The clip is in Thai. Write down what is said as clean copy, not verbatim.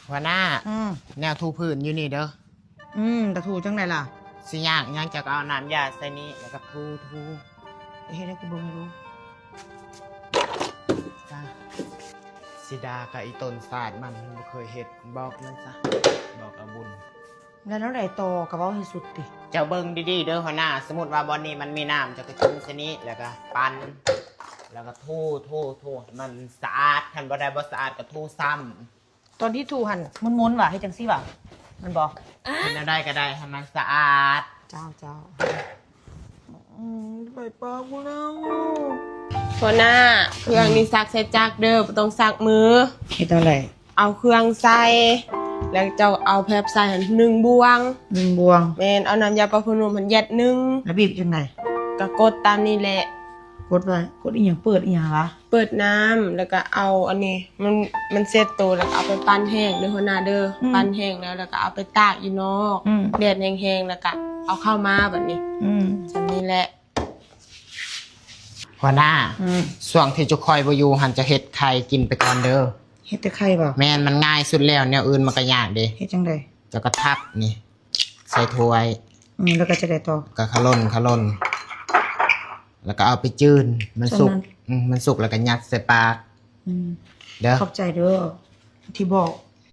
หัวหน้าแนวทูพื้นอยู่นี่เด้อแต่ถูจังไหนล่ะสิยากยังจะเอาน้ำยาใส่นี้แล้วก็ทูเฮ็ดให้กูเบิ่งไม่รู้สิดากับอีต้นศาสตร์มันบ่เคยเฮ็ดบอกมันซะบอกอาบุญแล้วไหนโตกับว่าให้สุดติเจ้าเบิ่งดีๆเด้อหัวหน้าสมมุติว่าบ่อนนี้มันมีน้ำจะก็กินซะนี้แล้วก็ปั่นแล้วก็ทูมันสะอาดคันบ่ได้บ่สะอาดก็ทูซ้ำตอนที่ถูหันมุนๆว่ะให้จังซี่ว่ะมันบอกกินได้ก็ได้ให้มันสะอาดเจ้าไปปากกูแล้วหัวหน้าเครื่องนี่ซักใส่จักเด้อบ่ต้องซักมือเฮ็ดจังได๋เอาเครื่องใส่แล้วเจ้าเอาแพบใส่1 บวงแม่นเอาน้ำยาปรับผ้านุ่มมันยัด1แล้วบีบจังได๋ก็กดตามนี้แหละกดไว้กดอีหยังเปิดอีหยังวะเปิดน้ำแล้วก็เอาอันนี้มันเสร็จตัวแล้วก็เอาไปปั้นแห้งเด้อหัวหน้าเด้อปั้นแห้งแล้วก็เอาไปตากอยู่นอกแดดแห้งๆแล้วก็เอาเข้ามาแบบนี้จังนี้แหละหัวหน้าช่วงที่จุคอยบ่อยู่หันจะเฮ็ดไข่กินไปก่อนเด้อเฮ็ดแต่ไข่บ่แม่นมันง่ายสุดแล้วแนวอื่นมันก็ยากเด้เฮ็ดจังได๋จะก็ทับนี่ใส่ถ้วยแล้วก็จะได้ต่อก็ขล่นแล้วก็เอาไปจืนมันสุกแล้วก็ยัดใส่ปากเด้อขอบใจเด้อที่บอก